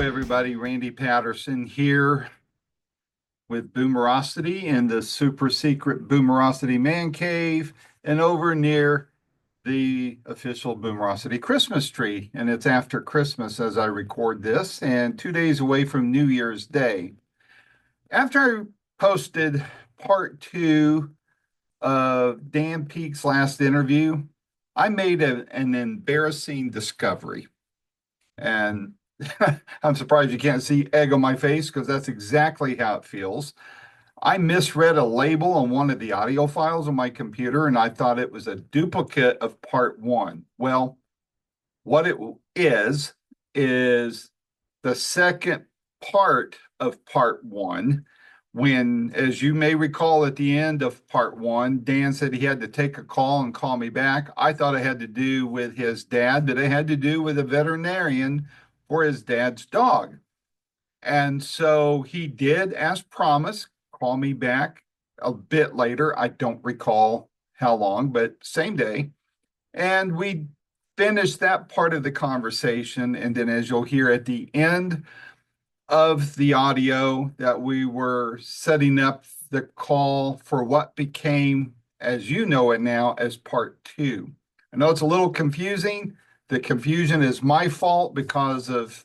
everybody. Randy Patterson here with Boomerosity in the super secret Boomerosity Man Cave and over near the official Boomerosity Christmas tree. And it's after Christmas as I record this and 2 days away from New Year's Day. After I posted part two of Dan Peek's last interview, I made an embarrassing discovery. And I'm surprised you can't see egg on my face because that's exactly how it feels. I misread a label on one of the audio files on my computer and I thought it was a duplicate of part one. Well, what it is the second part of part one. When, as you may recall, at the end of part one, Dan said he had to take a call and call me back. I thought it had to do with his dad, but it had to do with a veterinarian for his dad's dog. And so he did, as promised, call me back a bit later. I don't recall how long, but same day. And we finished that part of the conversation. And then, as you'll hear at the end of the audio, that we were setting up the call for what became, as you know it now, as part two. I know it's a little confusing. The confusion is my fault because of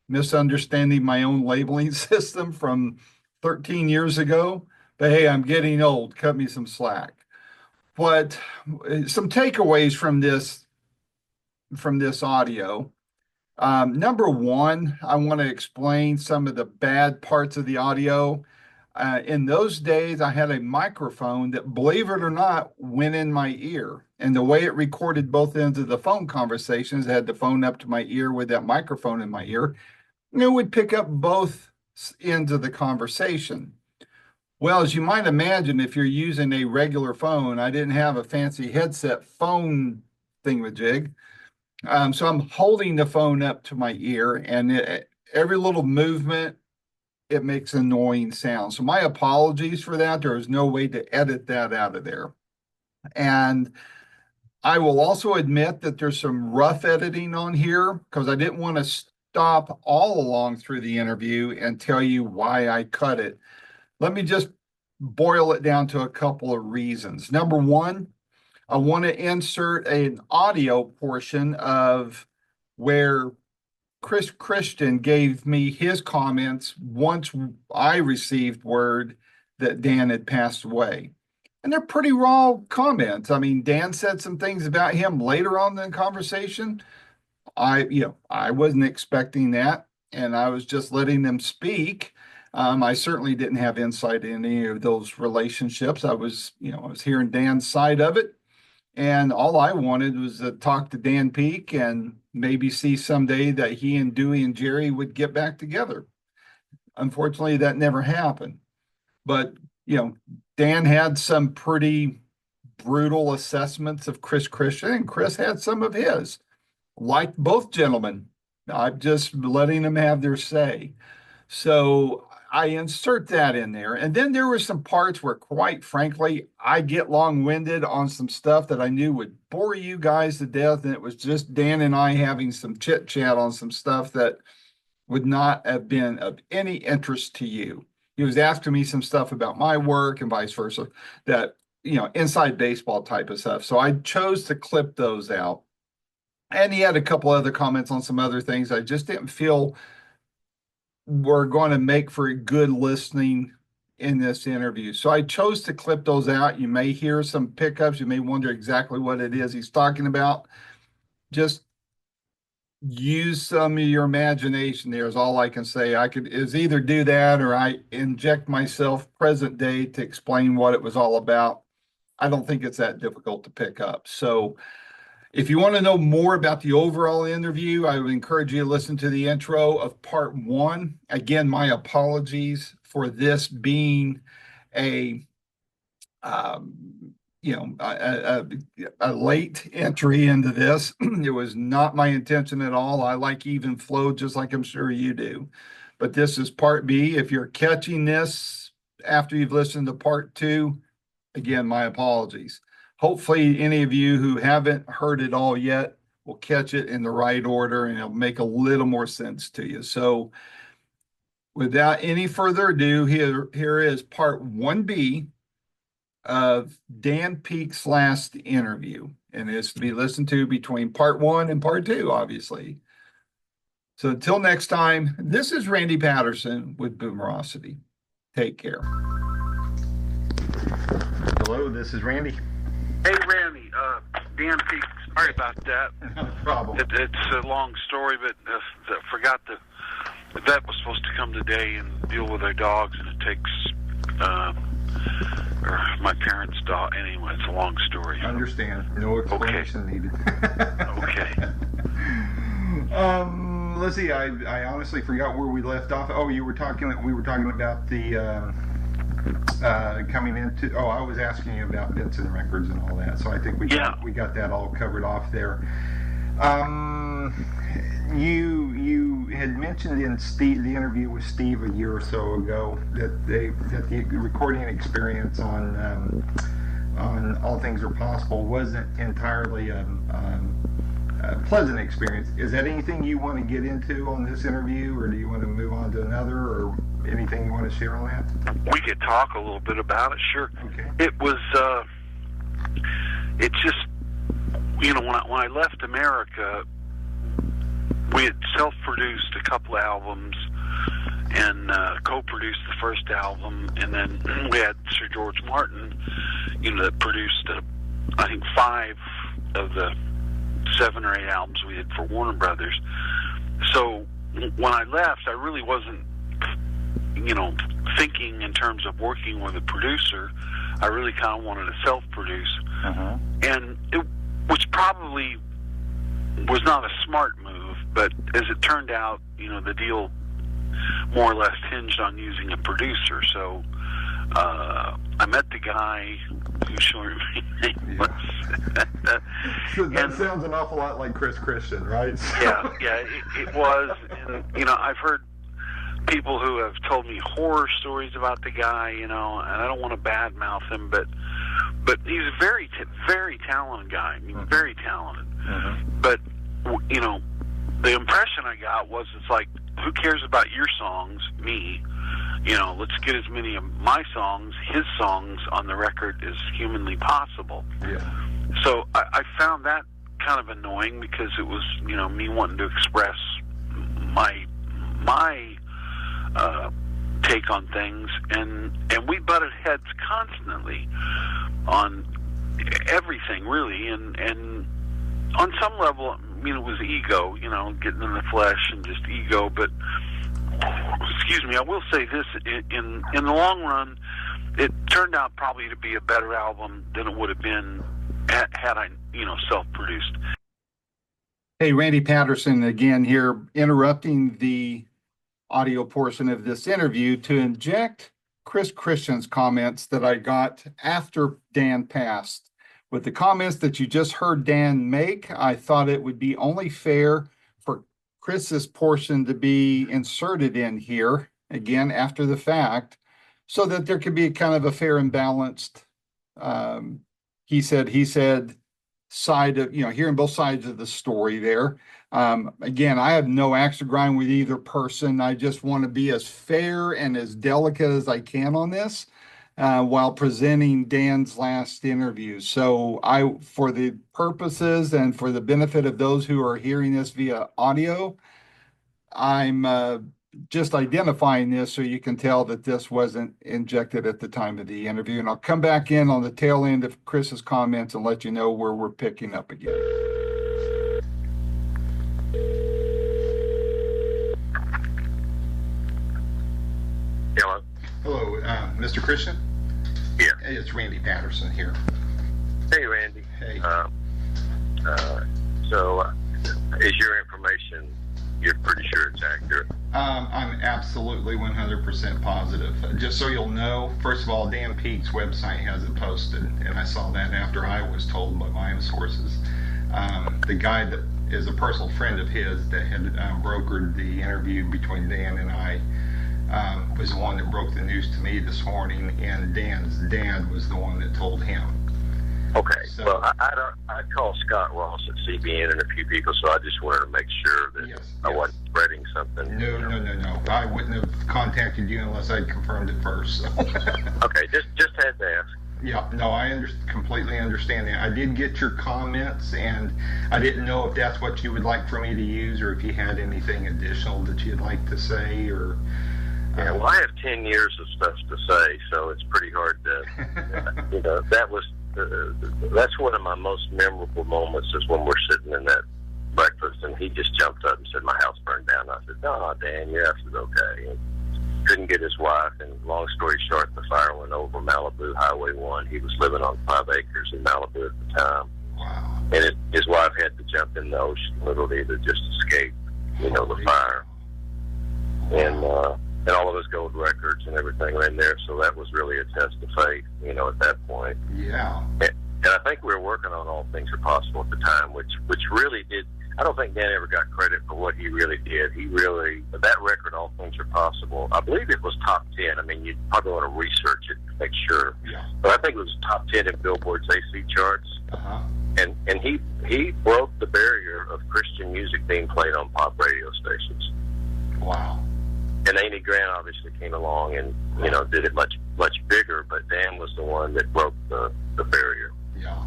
misunderstanding my own labeling system from 13 years ago. But hey, I'm getting old. Cut me some slack. But some takeaways from this audio. Number one, I want to explain some of the bad parts of the audio. In those days, I had a microphone that, believe it or not, went in my ear. And the way it recorded both ends of the phone conversations, I had the phone up to my ear with that microphone in my ear. It would pick up both ends of the conversation. Well, as you might imagine, if you're using a regular phone, I didn't have a fancy headset phone thingamajig. So I'm holding the phone up to my ear, and every little movement, it makes annoying sound. So my apologies for that. There is no way to edit that out of there. And I will also admit that there's some rough editing on here because I didn't want to stop all along through the interview and tell you why I cut it. Let me just boil it down to a couple of reasons. Number one, I want to insert an audio portion of where Chris Christian gave me his comments once I received word that Dan had passed away. And they're pretty raw comments. I mean, Dan said some things about him later on in the conversation. I wasn't expecting that, and I was just letting them speak. I certainly didn't have insight in any of those relationships. I was hearing Dan's side of it. And all I wanted was to talk to Dan Peek and maybe see someday that he and Dewey and Jerry would get back together. Unfortunately, that never happened. But, Dan had some pretty brutal assessments of Chris Christian, and Chris had some of his. Like both gentlemen, I'm just letting them have their say. So I insert that in there. And then there were some parts where, quite frankly, I get long-winded on some stuff that I knew would bore you guys to death. And it was just Dan and I having some chit-chat on some stuff that would not have been of any interest to you. He was asking me some stuff about my work and vice versa, that, inside baseball type of stuff. So I chose to clip those out. And he had a couple other comments on some other things I just didn't feel were going to make for good listening in this interview. So I chose to clip those out. You may hear some pickups. You may wonder exactly what it is he's talking about. Just use some of your imagination there is all I can say. Is either do that or I inject myself present day to explain what it was all about. I don't think it's that difficult to pick up. So if you want to know more about the overall interview, I would encourage you to listen to the intro of part one. Again, my apologies for this being a late entry into this. It was not my intention at all. I like even flow, just like I'm sure you do. But this is part B. If you're catching this after you've listened to part two, again, my apologies. Hopefully, any of you who haven't heard it all yet will catch it in the right order and it'll make a little more sense to you. So without any further ado, here is part 1B of Dan Peek's last interview. And it's to be listened to between part 1 and part 2, obviously. So until next time, this is Randy Patterson with Boomerosity. Take care. Hello, this is Randy. Hey, Randy. Dan Peek, sorry about that. No problem. It's a long story, but I forgot the vet was supposed to come today and deal with our dogs, and it takes my parents' dog. Anyway, it's a long story. I understand. No explanation needed. Okay. Let's see. I honestly forgot where we left off. Oh, we were talking about the coming into. Oh, I was asking you about Benson Records and all that. So I think we got that all covered off there. You had mentioned in the interview with Steve a year or so ago that the recording experience on All Things Are Possible wasn't entirely a pleasant experience. Is that anything you want to get into on this interview, or do you want to move on to another, or anything you want to share on that? We could talk a little bit about it, sure. Okay. It was, it just, when I left America, we had self-produced a couple albums and co-produced the first album, and then we had Sir George Martin, that produced, I think, 5 of the 7 or 8 albums we did for Warner Brothers. So when I left, I really wasn't, thinking in terms of working with a producer. I really kind of wanted to self-produce, and which probably was not a smart move, but as it turned out, the deal more or less hinged on using a producer. So I met the guy who showed me name was. So that sounds an awful lot like Chris Christian, right? Yeah, it was. And, I've heard people who have told me horror stories about the guy, and I don't want to badmouth him, but he's a very, very talented guy. I mean, very talented. But, the impression I got was it's like, who cares about your songs? Me. Let's get as many of my songs, his songs, on the record as humanly possible. Yeah. So I found that kind of annoying because it was, me wanting to express my take on things, and we butted heads constantly on everything, really, and on some level, it was ego, getting in the flesh and just ego. But excuse me, I will say this: in the long run, it turned out probably to be a better album than it would have been had I, self-produced. Hey, Randy Patterson again here, interrupting the audio portion of this interview to inject Chris Christian's comments that I got after Dan passed. With the comments that you just heard Dan make, I thought it would be only fair for Chris's portion to be inserted in here, again, after the fact, so that there could be kind of a fair and balanced, he said side of, hearing both sides of the story there. Again, I have no axe to grind with either person. I just want to be as fair and as delicate as I can on this while presenting Dan's last interview. So for the purposes and for the benefit of those who are hearing this via audio, I'm just identifying this so you can tell that this wasn't injected at the time of the interview. And I'll come back in on the tail end of Chris's comments and let you know where we're picking up again. Hello. Hello, Mr. Christian? Yeah. Hey, it's Randy Patterson here. Hey, Randy. Hey. So, is your information, you're pretty sure it's accurate? I'm absolutely 100% positive. Just so you'll know, first of all, Dan Peek's website has it posted, and I saw that after I was told by my own sources. The guy that is a personal friend of his that had brokered the interview between Dan and I was the one that broke the news to me this morning, and Dan's dad was the one that told him. Okay. So, well, I called Scott Ross at CBN and a few people, so I just wanted to make sure that I wasn't spreading something. No. I wouldn't have contacted you unless I'd confirmed it first. So. Okay, just had to ask. Yeah, no, I completely understand that. I did get your comments, and I didn't know if that's what you would like for me to use, or if you had anything additional that you'd like to say, or. Yeah, well, I have 10 years of stuff to say, so it's pretty hard to, that's one of my most memorable moments is when we're sitting in that breakfast, and he just jumped up and said, my house burned down. I said, no, Dan, your house is okay. And couldn't get his wife, and long story short, the fire went over Malibu Highway 1. He was living on 5 acres in Malibu at the time. Wow. And his wife had to jump in the ocean literally to just escape, the fire. And all of his gold records and everything were in there, so that was really a test of faith, at that point. Yeah. And I think we were working on All Things Are Possible at the time, which really did. I don't think Dan ever got credit for what he really did. That record, All Things Are Possible, I believe it was top 10. I mean, you'd probably want to research it to make sure. Yeah. But I think it was top 10 in Billboard's AC charts. Uh-huh. And he broke the barrier of Christian music being played on pop radio stations. Wow. And Amy Grant obviously came along and, did it much, much bigger, but Dan was the one that broke the barrier. Yeah.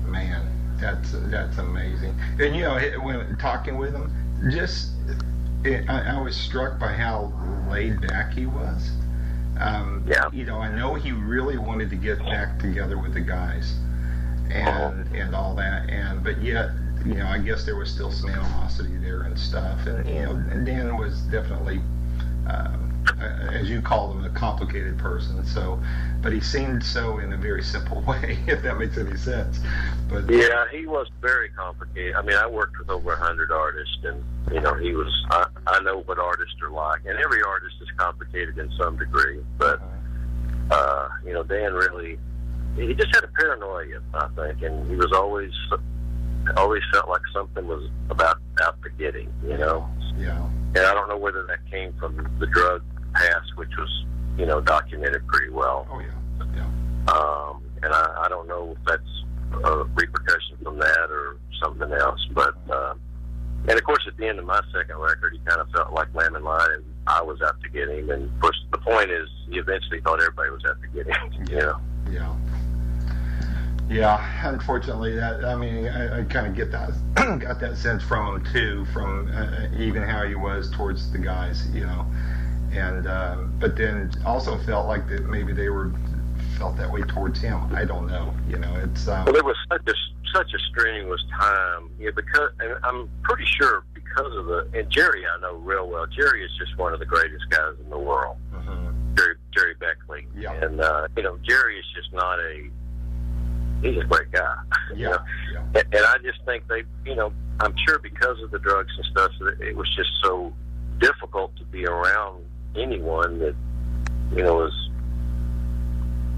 Man, that's amazing. And, when talking with him, I was struck by how laid back he was. Yeah. I know he really wanted to get back together with the guys and all that, but yet, I guess there was still some animosity there and stuff. And, Dan was definitely, as you call him, a complicated person. So, but he seemed so in a very simple way, if that makes any sense. But yeah, he was very complicated. I mean, I worked with over 100 artists, and he was. I know what artists are like, and every artist is complicated in some degree. But Dan really, he just had a paranoia, I think, and he was always felt like something was out to get him, Yeah. And I don't know whether that came from the drug past, which was, documented pretty well. Oh, yeah. And I don't know if that's a repercussion from that or something else. But, and of course, at the end of my second record, he kind of felt like Lamb and Lion, and I was out to get him. And of course, the point is, he eventually thought everybody was out to get him, Yeah. Yeah, unfortunately, I kind of get that, got that sense from him too, from even how he was towards the guys, and but then also felt like that maybe they felt that way towards him. I don't know, it's. Well, it was such a strenuous time, because, and I'm pretty sure because of and Jerry I know real well. Jerry is just one of the greatest guys in the world. Mm-hmm. Jerry Beckley, yeah. And Jerry is just not he's a great guy. Yeah. And I just think I'm sure because of the drugs and stuff, it was just so difficult to be around anyone that, was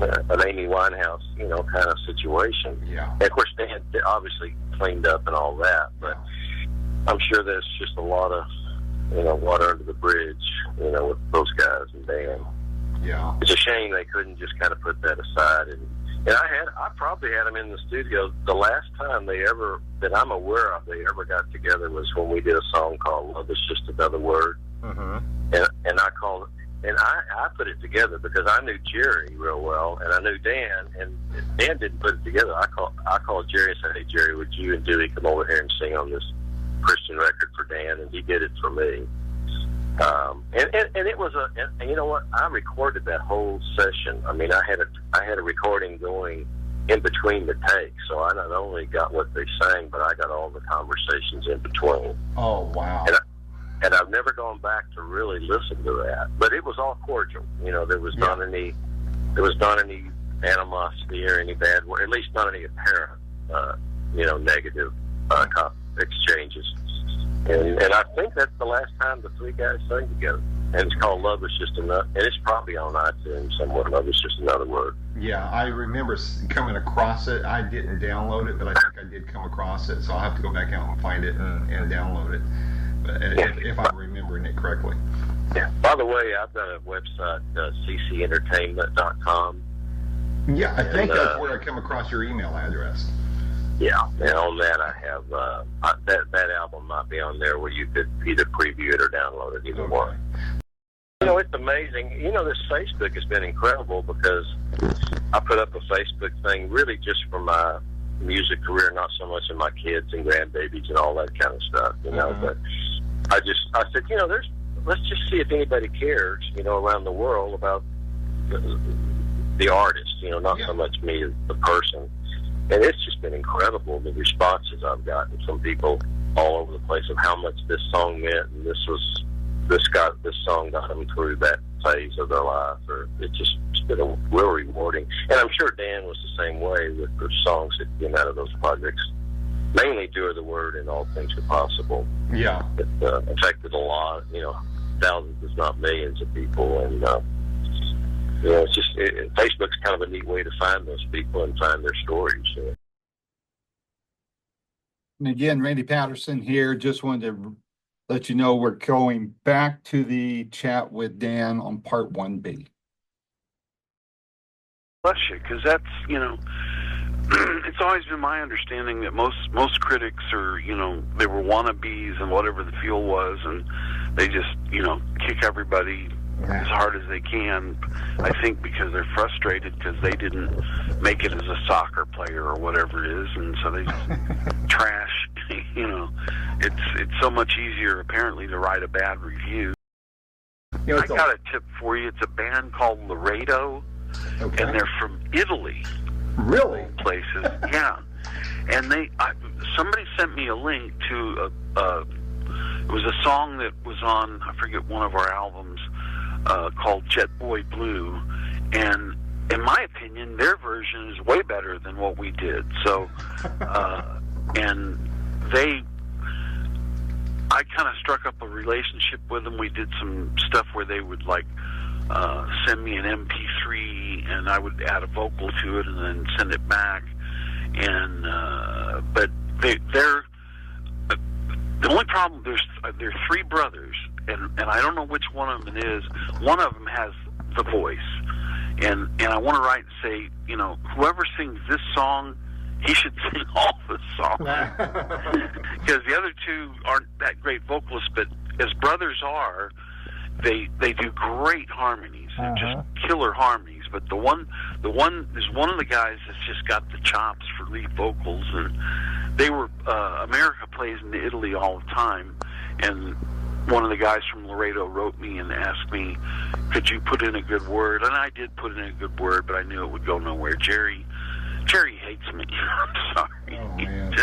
an Amy Winehouse, kind of situation. Yeah. And of course, they had obviously cleaned up and all that, but I'm sure there's just a lot of, water under the bridge, with those guys and Dan. Yeah. It's a shame they couldn't just kind of put that aside. And I probably had them in the studio. The last time that I'm aware of, they ever got together was when we did a song called "Love Is Just Another Word." Mm-hmm. And I called, and I put it together because I knew Jerry real well, and I knew Dan, and Dan didn't put it together. I called Jerry and said, "Hey Jerry, would you and Dewey come over here and sing on this Christian record for Dan?" And he did it for me. And it was and you know what? I recorded that whole session. I mean, I had a recording going in between the takes, so I not only got what they sang, but I got all the conversations in between. Oh, wow. And I've never gone back to really listen to that, but it was all cordial. There was not any animosity or any bad word, at least not any apparent, negative exchanges. And I think that's the last time the three guys sang together. And it's called "Love Is Just Another," and it's probably on iTunes somewhere. "Love Is Just Another Word." Yeah, I remember coming across it. I didn't download it, but I think I did come across it, so I'll have to go back out and find it and download it, if I'm remembering it correctly. Yeah. By the way, I've got a website, ccentertainment.com, Yeah, I think And, that's where I come across your email address. yeah, and on that I have that album might be on there where you could either preview it or download it, either one. You know, it's amazing. You know, this Facebook has been incredible because I put up a Facebook thing really just for my music career, not so much in my kids and grandbabies and all that kind of stuff, you know. But I said, you know, let's just see if anybody cares, you know, around the world about the artist, you know, not so much me as the person. And it's just been incredible, the responses I've gotten from people all over the place of how much this song meant, and this song got them through that phase of their life. Or it's been a real rewarding. And I'm sure Dan was the same way with the songs that came out of those projects. Mainly "Do the Word" and "All Things Are Possible." Yeah, It affected a lot, you know, thousands, if not millions, of people. And you know, it's just Facebook's kind of a neat way to find those people and find their stories. And again, Randy Patterson here. Just wanted to let you know we're going back to the chat with Dan on part 1B. Bless you, because that's, you know, it's always been my understanding that most critics are, you know, they were wannabes and whatever the feel was, and they just, you know, kick everybody as hard as they can. I think because they're frustrated because they didn't make it as a soccer player or whatever it is, and so they just trash. You know, it's so much easier apparently to write a bad review. you know, I got a tip for you. It's a band called Laredo, and they're from Italy. Really? Places, yeah. And somebody sent me a link to it was a song that was on, I forget, one of our albums called Jet Boy Blue, and in my opinion, their version is way better than what we did. So, and I kind of struck up a relationship with them. We did some stuff where they would like send me an MP3 and I would add a vocal to it and then send it back. And but they're the only problem. They're three brothers, and I don't know which one of them it is. One of them has the voice, and I want to write and say, you know, whoever sings this song, he should sing all the songs, because the other two aren't that great vocalists, but as brothers are, they do great harmonies. They're just killer harmonies. But the one is one of the guys that's just got the chops for lead vocals, and they were America plays in Italy all the time, and one of the guys from Laredo wrote me and asked me, could you put in a good word? And I did put in a good word, but I knew it would go nowhere. Jerry hates me. I'm sorry. Oh, man.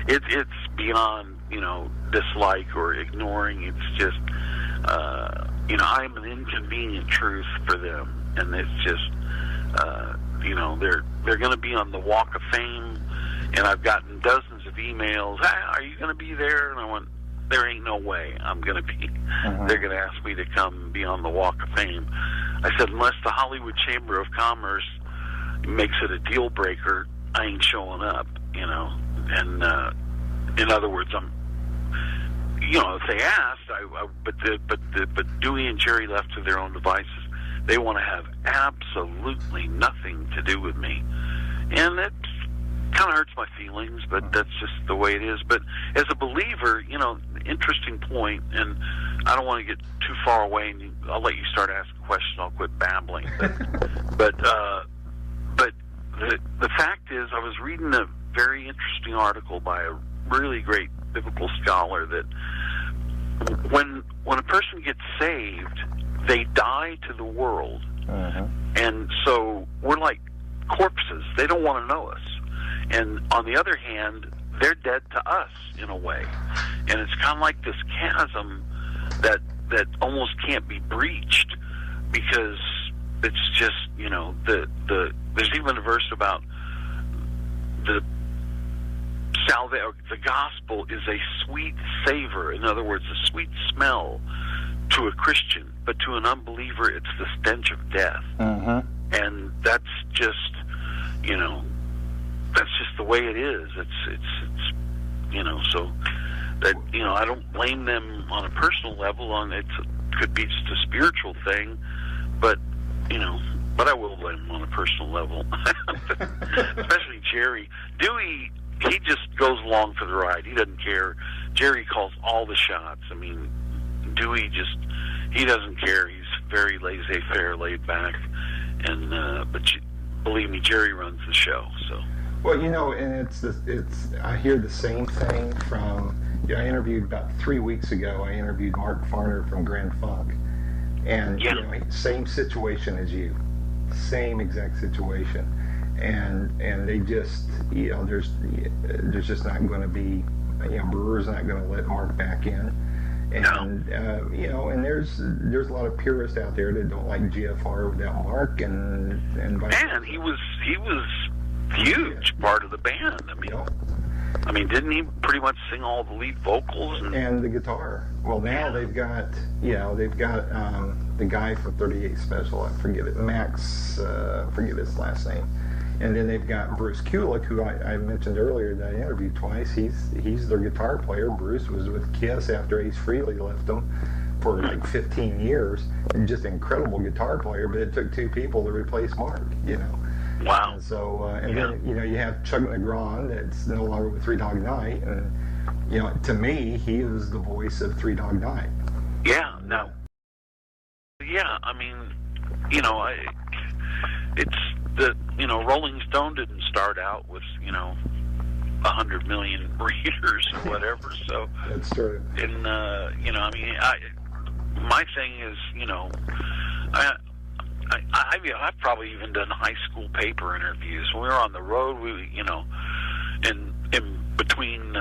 It's beyond, you know, dislike or ignoring. It's just, you know, I'm an inconvenient truth for them, and it's just, you know, they're going to be on the Walk of Fame, and I've gotten dozens of emails. Are you going to be there? And I went, there ain't no way I'm going to be. They're going to ask me to come be on the Walk of Fame. I said, unless the Hollywood Chamber of Commerce makes it a deal breaker, I ain't showing up, you know. And in other words, I'm, you know, if they asked, but Dewey and Jerry left to their own devices. They want to have absolutely nothing to do with me, and it kind of hurts my feelings, but that's just the way it is. But as a believer, you know, interesting point, and I don't want to get too far away, and I'll let you start asking questions. I'll quit babbling. But the fact is, I was reading a very interesting article by a really great biblical scholar that when a person gets saved, they die to the world, and so we're like corpses. They don't want to know us. And on the other hand, they're dead to us in a way. And it's kind of like this chasm that almost can't be breached, because it's just, you know, there's even a verse about the gospel is a sweet savor. In other words, a sweet smell to a Christian, but to an unbeliever, it's the stench of death. And that's just, you know, that's just the way it is. It's you know, so that, you know, I don't blame them on a personal level. Could be just a spiritual thing, but but I will blame him on a personal level, especially Jerry. Dewey, he just goes along for the ride. He doesn't care. Jerry calls all the shots. I mean, Dewey he doesn't care. He's very laissez-faire, laid back, and but believe me, Jerry runs the show. So. Well, and I hear the same thing from. I interviewed about 3 weeks ago. I interviewed Mark Farner from Grand Funk, and same situation as you, same exact situation, and they just there's just not going to be Brewer's not going to let Mark back in. And and there's a lot of purists out there that don't like GFR without Mark, and man, he was huge part of the band. I mean, didn't he pretty much sing all the lead vocals and the guitar? Well, now they've got the guy from 38 Special. I forget it, Max. Forget his last name. And then they've got Bruce Kulick, who I mentioned earlier that I interviewed twice. He's their guitar player. Bruce was with Kiss after Ace Frehley left them for like 15 years. And just an incredible guitar player, but it took two people to replace Mark, Wow. And so, then, you have Chuck McGraw that's no longer with Three Dog Night. And, to me, he is the voice of Three Dog Night. Yeah, no. Yeah, I mean, it's the, Rolling Stone didn't start out with, 100 million readers or whatever, so. That's true. And, my thing is, I've probably even done high school paper interviews. When we were on the road, in between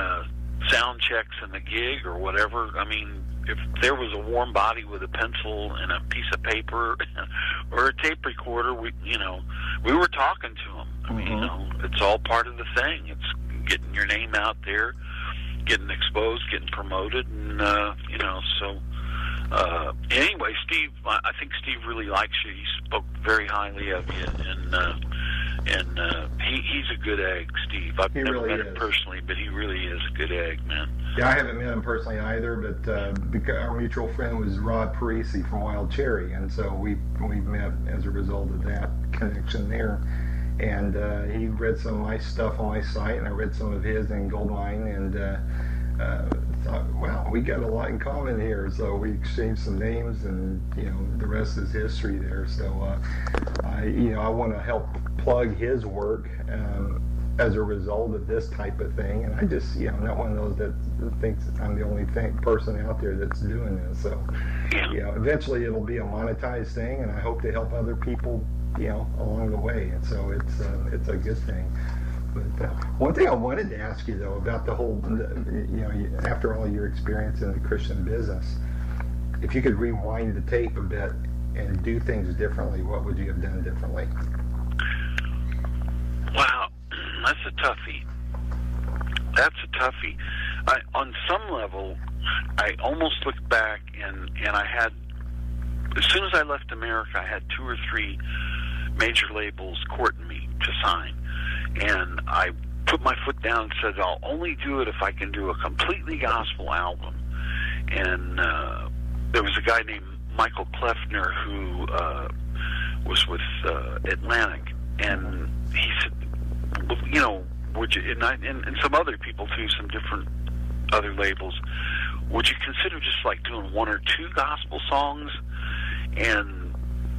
sound checks and the gig or whatever, I mean, if there was a warm body with a pencil and a piece of paper or a tape recorder, we were talking to them. I mean, it's all part of the thing. It's getting your name out there, getting exposed, getting promoted, and, so... anyway, Steve, I think Steve really likes you. He spoke very highly of you, and he's a good egg, Steve. I've never met him personally, but he really is a good egg, man. Yeah, I haven't met him personally either, but because our mutual friend was Rod Parisi from Wild Cherry, and so we met as a result of that connection there. And he read some of my stuff on my site, and I read some of his in Goldmine, and thought, wow, we got a lot in common here. So we exchanged some names, and the rest is history there. So I want to help plug his work as a result of this type of thing. And I just I'm not one of those that thinks I'm the only person out there that's doing this. So eventually it'll be a monetized thing, and I hope to help other people along the way. And so it's a good thing. But one thing I wanted to ask you, though, about the whole, after all your experience in the Christian business, if you could rewind the tape a bit and do things differently, what would you have done differently? Wow, that's a toughie. On some level, I almost looked back, and I had, as soon as I left America, I had 2 or 3 major labels courting me to sign. And I put my foot down and said, I'll only do it if I can do a completely gospel album. And there was a guy named Michael Kleffner who was with Atlantic. And he said, would you, and some other people too, some different other labels, would you consider just like doing 1 or 2 gospel songs? And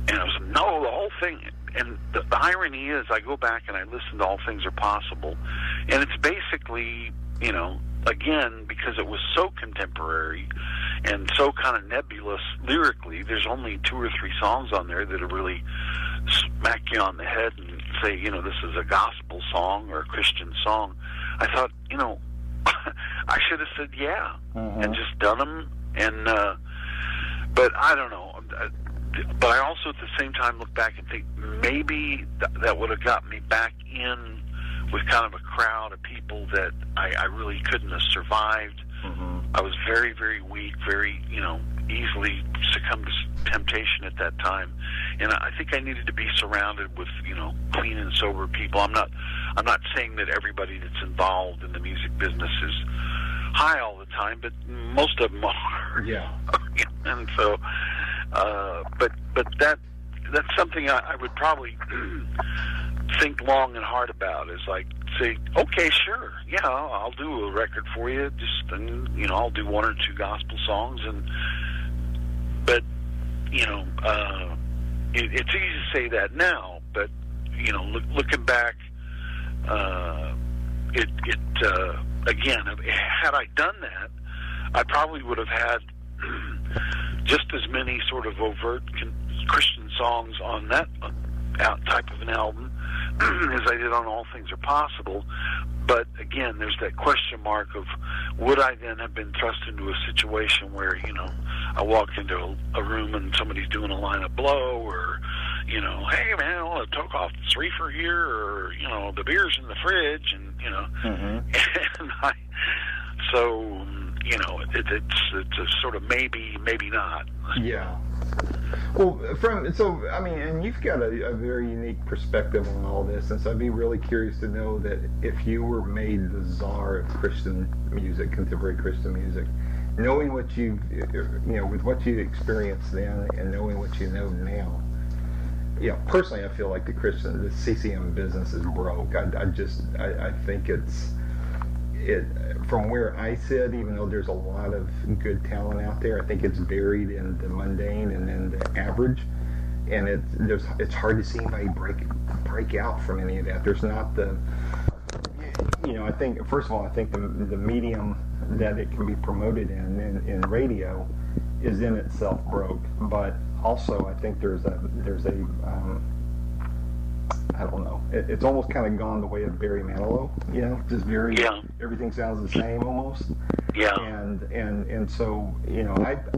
I was, no, the whole thing. And the irony is, I go back and I listen to All Things Are Possible, and it's basically, again, because it was so contemporary and so kind of nebulous lyrically, there's only 2 or 3 songs on there that really smack you on the head and say, this is a gospel song or a Christian song. I thought, I should have said yeah and just done them. And but I don't know. But I also, at the same time, look back and think maybe that would have got me back in with kind of a crowd of people that I really couldn't have survived. I was very, very weak, very, easily succumbed to temptation at that time. And I think I needed to be surrounded with, clean and sober people. I'm not saying that everybody that's involved in the music business is high all the time, but most of them are. Yeah. And so... but that that's something I would probably think long and hard about. Is like say, okay, sure, yeah, I'll do a record for you. Just I'll do one or two gospel songs, but it's easy to say that now, but looking back, again, had I done that, I probably would have had just as many sort of overt Christian songs on that type of an album as I did on All Things Are Possible. But again, there's that question mark of, would I then have been thrust into a situation where, I walk into a room and somebody's doing a line of blow, or, hey man, I want to toke off the reefer here, or, the beer's in the fridge, and, and it's a sort of maybe not. Yeah. Well, and you've got a very unique perspective on all this, and so I'd be really curious to know that if you were made the czar of Christian music, contemporary Christian music, knowing what with what you experienced then and knowing what you know now, personally, I feel like the CCM business is broke. I think it from where I sit, even though there's a lot of good talent out there, I think it's buried in the mundane and in the average, and it's hard to see anybody break out from any of that. There's not the, I think, first of all, I think the medium that it can be promoted in radio is in itself broke, but also I think there's a I don't know. It's almost kind of gone the way of Barry Manilow, just everything sounds the same almost. Yeah. And so,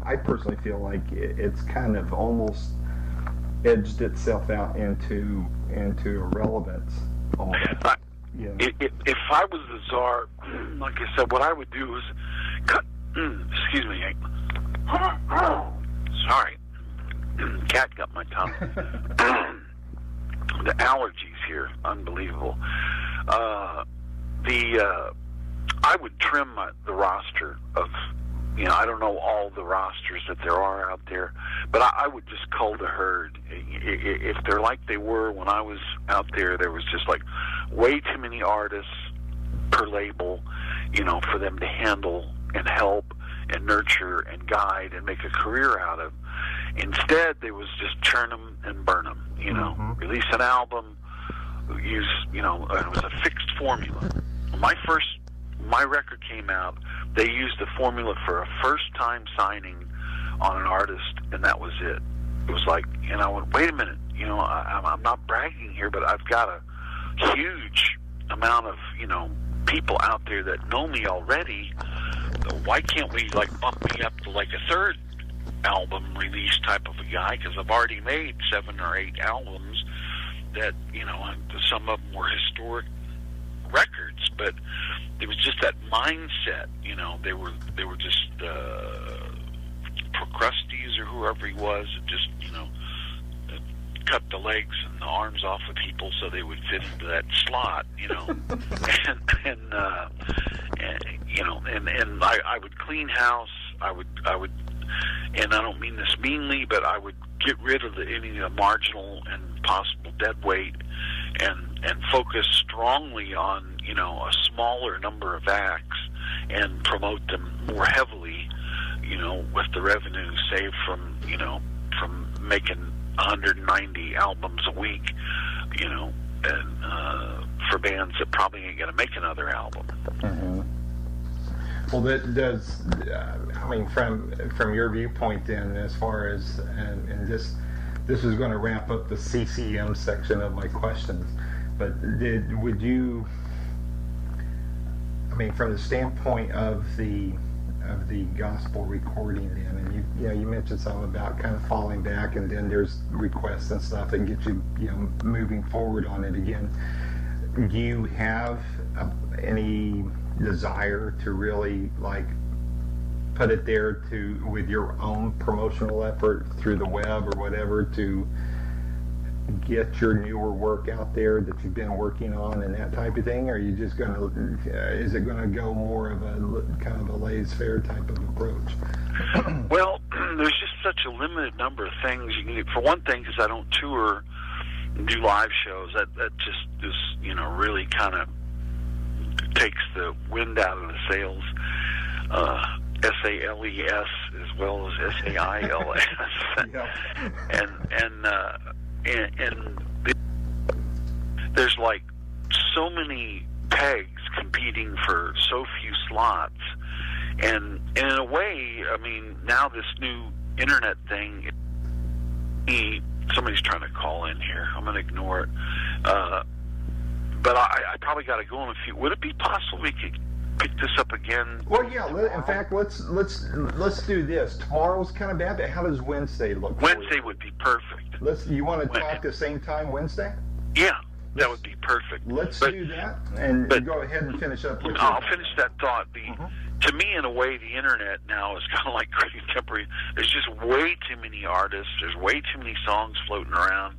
I personally feel like it's kind of almost edged itself out into irrelevance. If I was the czar, like I said, what I would do is cut. Excuse me. Sorry, cat got my tongue. The allergies here, unbelievable. I would trim the roster of, I don't know all the rosters that there are out there, but I would just cull the herd. If they're like they were when I was out there, there was just like way too many artists per label, for them to handle and help and nurture and guide and make a career out of. Instead, they was just churn them and burn them, release an album, use, it was a fixed formula. When my record came out, they used the formula for a first-time signing on an artist, and that was it. It was like, and I went, wait a minute, I'm not bragging here, but I've got a huge amount of, people out there that know me already. Why can't we, bump me up to, a third album release type of a guy, because I've already made 7 or 8 albums that, some of them were historic records, but it was just that mindset, they were just Procrustes or whoever he was, just, cut the legs and the arms off of people so they would fit into that slot, and I would clean house. I would, and I don't mean this meanly, but I would get rid of any of the marginal and possible dead weight, and focus strongly on a smaller number of acts and promote them more heavily, with the revenue saved from making 190 albums a week, and for bands that probably ain't going to make another album. Mm-hmm. Well, that does. From your viewpoint, then, as far as and this is going to wrap up the CCM section of my questions. But would you? From the standpoint of the gospel recording, then, and you mentioned something about kind of falling back, and then there's requests and stuff that get you moving forward on it again. Do you have any desire to really put it there with your own promotional effort through the web or whatever to get your newer work out there that you've been working on and that type of thing? Or are you just is it going to go more of a kind of a laissez-faire type of approach? Well, there's just such a limited number of things you can do. For one thing, because I don't tour and do live shows, that just is, you know, really kind of takes the wind out of the sails. SALES as well as SAILS, and there's like so many pegs competing for so few slots, and in a way, I mean, now this new internet thing. Somebody's trying to call in here. I'm going to ignore it. But I probably got to go in a few. Would it be possible we could pick this up again? Well, yeah. In fact, let's do this. Tomorrow's kind of bad, but how does Wednesday look? Wednesday would be perfect. You want to talk the same time Wednesday? Yeah, that would be perfect. Let's do that, and go ahead and finish up. I'll finish that thought. To me, in a way, the internet now is kind of like contemporary. There's just way too many artists. There's way too many songs floating around,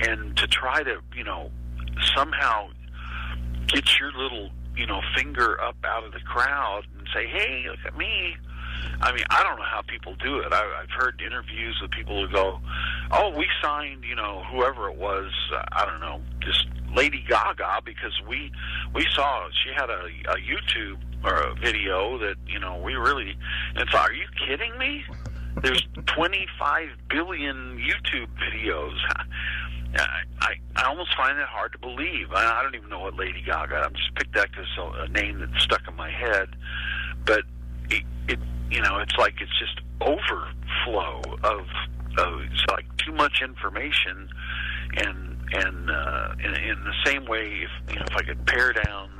and to try to, you know, somehow get your little, you know, finger up out of the crowd and say, "Hey, look at me." I mean, I don't know how people do it. I've heard interviews with people who go, "Oh, we signed, you know, whoever it was, I don't know, just Lady Gaga because we saw she had a YouTube or a video that, you know, we really." And it's like, are you kidding me? There's 25 billion YouTube videos. I almost find it hard to believe. I don't even know what Lady Gaga. I'm just picked that because a name that's stuck in my head, but it you know, it's like it's just overflow of it's like too much information, and in the same way, if I could pare down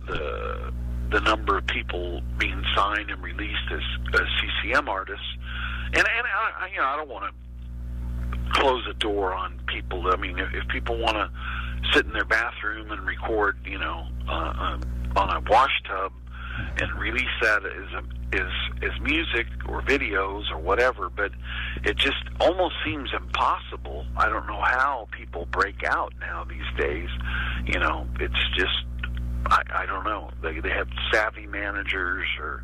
the number of people being signed and released as CCM artists, and I don't want to close a door on people. I mean, if people want to sit in their bathroom and record, you know, on a wash tub and release that as music or videos or whatever, but it just almost seems impossible. I don't know how people break out now these days. You know, it's just, I don't know. They have savvy managers or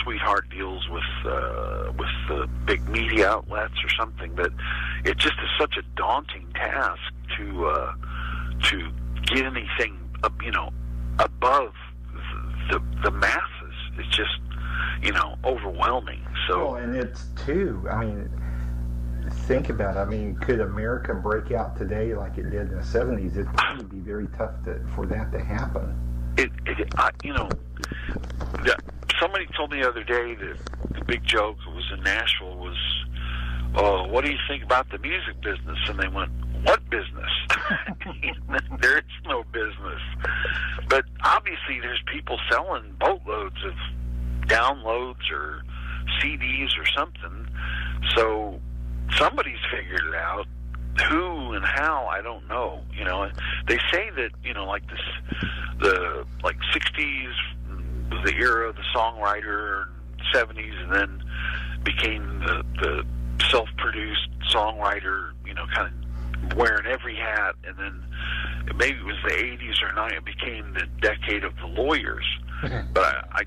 sweetheart deals with the big media outlets or something, but it just is such a daunting task to get anything, you know, above the masses. It's just, you know, overwhelming. So, well, and it's too, I mean, think about it. I mean, could America break out today like it did in the 70s? It'd probably be very tough for that to happen. You know, somebody told me the other day that the big joke was in Nashville was, "Oh, what do you think about the music business?" And they went, "What business?" There is no business. But obviously there's people selling boatloads of downloads or CDs or something. So somebody's figured it out. Who and how, I don't know. You know, they say that, you know, like the 60s was the era of the songwriter, 70s, and then became the self-produced songwriter, you know, kind of wearing every hat, and then maybe it was the 80s or 90s, it became the decade of the lawyers. But I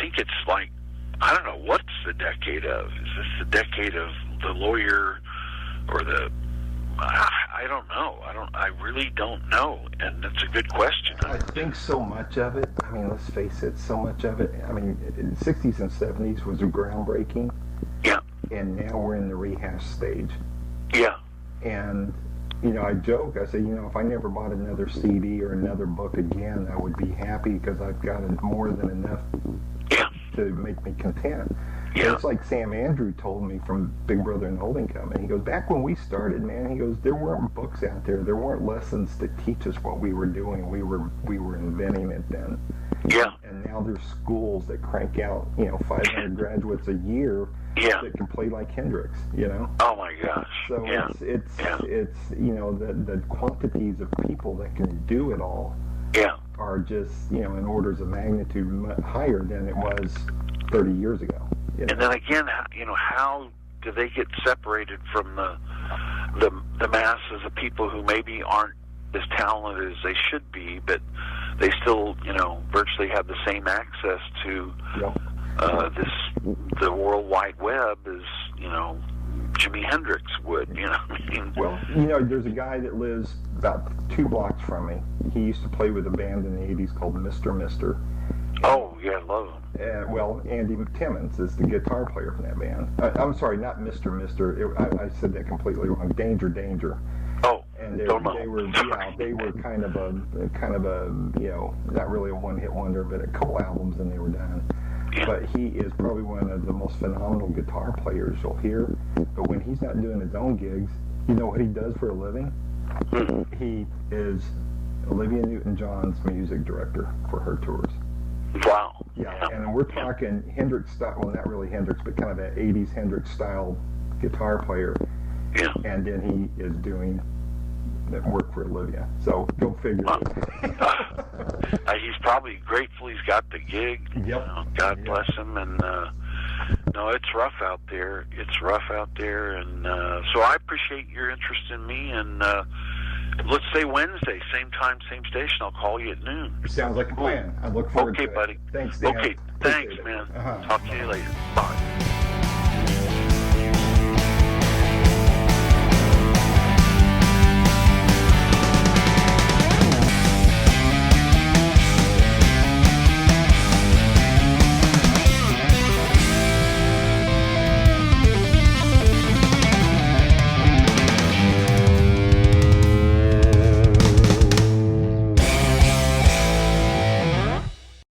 think it's like, I don't know, what's the decade of? Is this the decade of the lawyer or the, I don't know. I really don't know, and that's a good question. I think so much of it, I mean, let's face it, so much of it, I mean, in the 60s and 70s was groundbreaking. Yeah. And now we're in the rehash stage. Yeah. And, you know, I joke, I say, you know, if I never bought another CD or another book again, I would be happy because I've got more than enough to make me content. Yeah. It's like Sam Andrew told me from Big Brother and Holding Company. He goes, back when we started, man, he goes, there weren't books out there. There weren't lessons to teach us what we were doing. We were inventing it then. Yeah. And now there's schools that crank out, you know, 500 graduates a year that can play like Hendrix, you know? Oh my gosh. So it's you know, the quantities of people that can do it all are just, you know, in orders of magnitude higher than it was 30 years ago. You know? And then again, you know, how do they get separated from the masses of people who maybe aren't as talented as they should be, but they still, you know, virtually have the same access to the World Wide Web is, Jimi Hendrix would, Well, there's a guy that lives about 2 blocks from me. He used to play with a band in the 80s called Mr. Mister. Oh, yeah, I love him. Well, Andy Timmons is the guitar player from that band. I'm sorry, not Mr. Mister. I said that completely wrong. Danger, Danger. Oh, and they don't know. were kind of a not really a one-hit wonder, but a couple albums and they were done. Yeah. But he is probably one of the most phenomenal guitar players you'll hear. But when he's not doing his own gigs, you know what he does for a living? Mm-hmm. He is Olivia Newton-John's music director for her tours. Wow. Yeah, and we're talking Hendrix style, well, not really Hendrix, but kind of an 80s Hendrix style guitar player. Yeah. And then he is doing work for Olivia. So go figure. Wow. He's probably grateful he's got the gig. Yep. God bless him. And no, it's rough out there. It's rough out there. And so I appreciate your interest in me. And let's say Wednesday, same time, same station. I'll call you at noon. Sounds like a plan. I look forward to it. Okay, buddy. Thanks, Dan. Okay, thanks, man. Talk to you later. Bye.